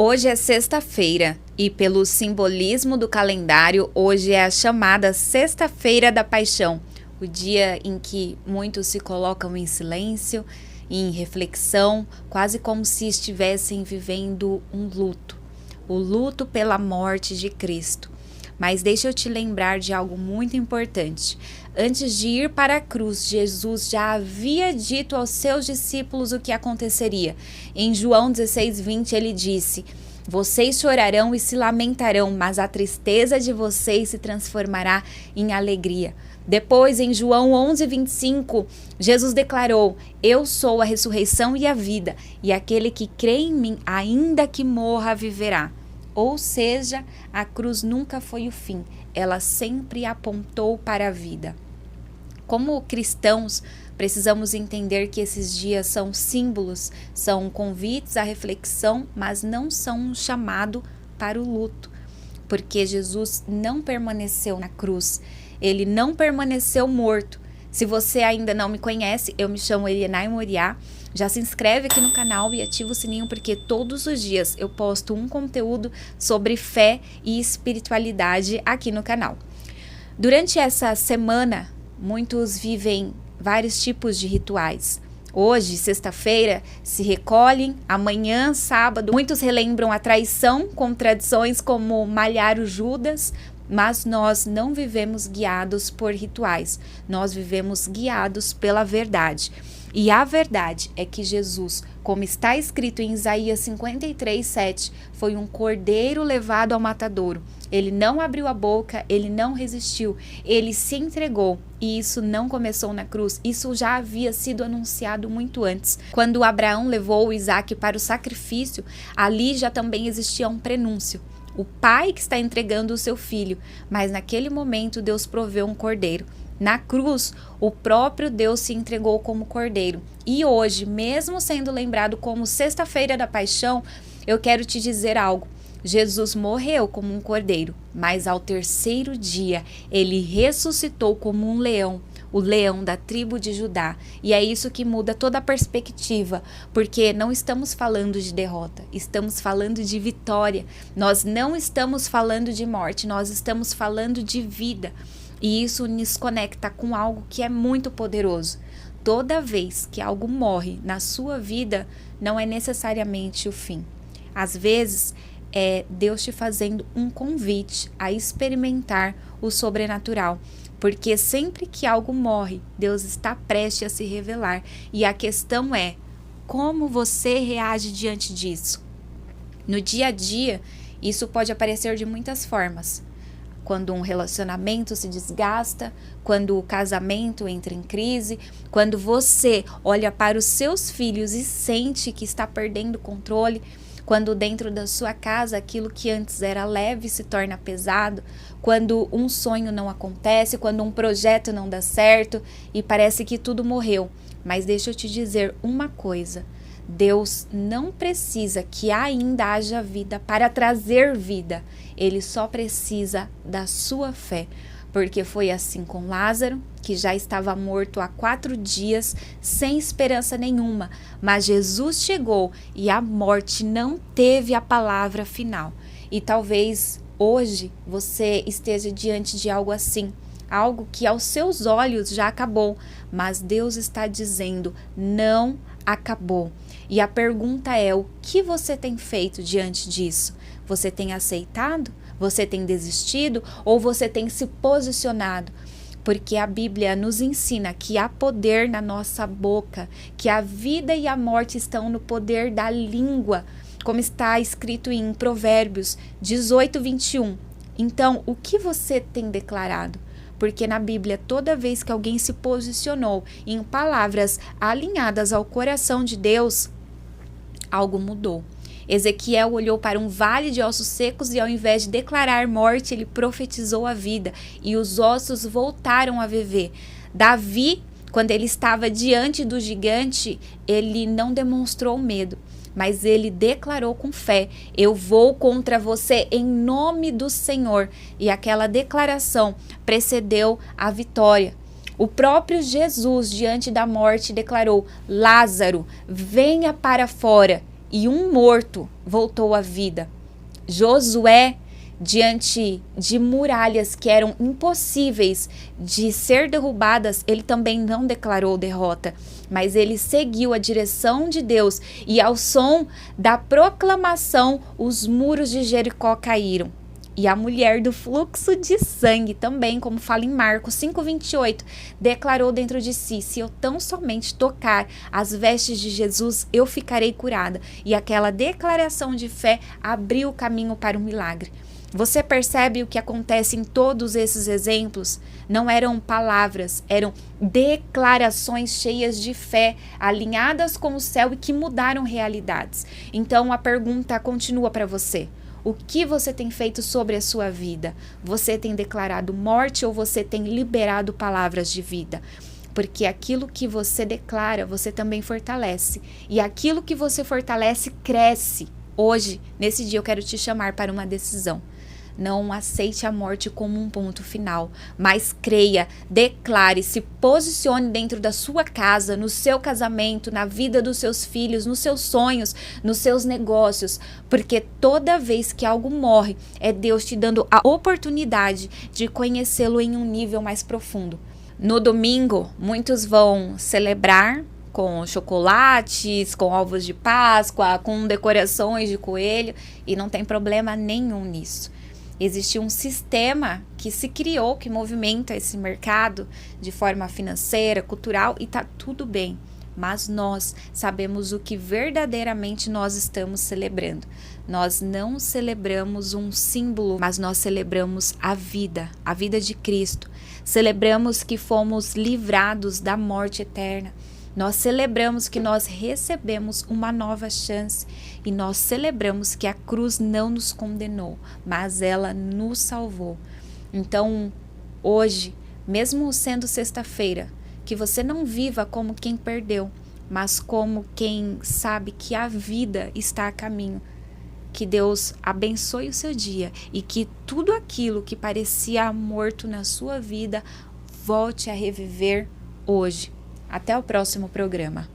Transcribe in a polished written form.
Hoje é sexta-feira e, pelo simbolismo do calendário, hoje é a chamada Sexta-feira da Paixão, o dia em que muitos se colocam em silêncio, em reflexão, quase como se estivessem vivendo um luto, o luto pela morte de Cristo. Mas deixa eu te lembrar de algo muito importante. Antes de ir para a cruz, Jesus já havia dito aos seus discípulos o que aconteceria. Em João 16:20, ele disse: "Vocês chorarão e se lamentarão, mas a tristeza de vocês se transformará em alegria." Depois, em João 11:25, Jesus declarou: "Eu sou a ressurreição e a vida, e aquele que crê em mim, ainda que morra, viverá." Ou seja, a cruz nunca foi o fim, ela sempre apontou para a vida. Como cristãos, precisamos entender que esses dias são símbolos, são convites à reflexão, mas não são um chamado para o luto, porque Jesus não permaneceu na cruz, ele não permaneceu morto. Se você ainda não me conhece, eu me chamo Elianai Moriá. Já se inscreve aqui no canal e ativa o sininho, porque todos os dias eu posto um conteúdo sobre fé e espiritualidade aqui no canal. Durante essa semana, muitos vivem vários tipos de rituais. Hoje, sexta-feira, se recolhem, amanhã, sábado, muitos relembram a traição com tradições como malhar o Judas, mas nós não vivemos guiados por rituais, nós vivemos guiados pela verdade. E a verdade é que Jesus, como está escrito em Isaías 53:7, foi um cordeiro levado ao matadouro. Ele não abriu a boca, ele não resistiu, ele se entregou. E isso não começou na cruz, isso já havia sido anunciado muito antes. Quando Abraão levou Isaque para o sacrifício, ali já também existia um prenúncio. O pai que está entregando o seu filho, mas naquele momento Deus proveu um cordeiro. Na cruz, o próprio Deus se entregou como cordeiro. E hoje, mesmo sendo lembrado como Sexta-feira da Paixão, eu quero te dizer algo. Jesus morreu como um cordeiro, mas ao terceiro dia, ele ressuscitou como um leão, o leão da tribo de Judá. E é isso que muda toda a perspectiva, porque não estamos falando de derrota, estamos falando de vitória. Nós não estamos falando de morte, nós estamos falando de vida. E isso nos conecta com algo que é muito poderoso. Toda vez que algo morre na sua vida, não é necessariamente o fim. Às vezes, é Deus te fazendo um convite a experimentar o sobrenatural. Porque sempre que algo morre, Deus está prestes a se revelar. E a questão é, como você reage diante disso? No dia a dia, isso pode aparecer de muitas formas. Quando um relacionamento se desgasta, quando o casamento entra em crise, quando você olha para os seus filhos e sente que está perdendo o controle, quando dentro da sua casa aquilo que antes era leve se torna pesado, quando um sonho não acontece, quando um projeto não dá certo e parece que tudo morreu. Mas deixa eu te dizer uma coisa, Deus não precisa que ainda haja vida para trazer vida, ele só precisa da sua fé. Porque foi assim com Lázaro, que já estava morto há 4 dias, sem esperança nenhuma. Mas Jesus chegou e a morte não teve a palavra final. E talvez hoje você esteja diante de algo assim. Algo que aos seus olhos já acabou. Mas Deus está dizendo, não acabou. E a pergunta é, o que você tem feito diante disso? Você tem aceitado? Você tem desistido ou você tem se posicionado? Porque a Bíblia nos ensina que há poder na nossa boca, que a vida e a morte estão no poder da língua, como está escrito em Provérbios 18:21. Então, o que você tem declarado? Porque na Bíblia, toda vez que alguém se posicionou em palavras alinhadas ao coração de Deus, algo mudou. Ezequiel olhou para um vale de ossos secos e, ao invés de declarar morte, ele profetizou a vida e os ossos voltaram a viver. Davi, quando ele estava diante do gigante, ele não demonstrou medo, mas ele declarou com fé, eu vou contra você em nome do Senhor. E aquela declaração precedeu a vitória. O próprio Jesus, diante da morte, declarou, Lázaro, venha para fora. e um morto voltou à vida. Josué, diante de muralhas que eram impossíveis de ser derrubadas, ele também não declarou derrota, mas ele seguiu a direção de Deus, e ao som da proclamação, os muros de Jericó caíram. E a mulher do fluxo de sangue também, como fala em Marcos 5:28, declarou dentro de si: se eu tão somente tocar as vestes de Jesus, eu ficarei curada. E aquela declaração de fé abriu o caminho para o milagre. Você percebe o que acontece em todos esses exemplos? Não eram palavras, eram declarações cheias de fé, alinhadas com o céu e que mudaram realidades. Então a pergunta continua para você. O que você tem feito sobre a sua vida? Você tem declarado morte ou você tem liberado palavras de vida? Porque aquilo que você declara, você também fortalece. E aquilo que você fortalece, cresce. Hoje, nesse dia, eu quero te chamar para uma decisão. Não aceite a morte como um ponto final, mas creia, declare, se posicione dentro da sua casa, no seu casamento, na vida dos seus filhos, nos seus sonhos, nos seus negócios, porque toda vez que algo morre, é Deus te dando a oportunidade de conhecê-lo em um nível mais profundo. No domingo, muitos vão celebrar com chocolates, com ovos de Páscoa, com decorações de coelho, e não tem problema nenhum nisso. Existe um sistema que se criou, que movimenta esse mercado de forma financeira, cultural, e tá tudo bem. Mas nós sabemos o que verdadeiramente nós estamos celebrando. Nós não celebramos um símbolo, mas nós celebramos a vida de Cristo. Celebramos que fomos livrados da morte eterna. Nós celebramos que nós recebemos uma nova chance e nós celebramos que a cruz não nos condenou, mas ela nos salvou. Então, hoje, mesmo sendo sexta-feira, que você não viva como quem perdeu, mas como quem sabe que a vida está a caminho. Que Deus abençoe o seu dia e que tudo aquilo que parecia morto na sua vida volte a reviver hoje. Até o próximo programa.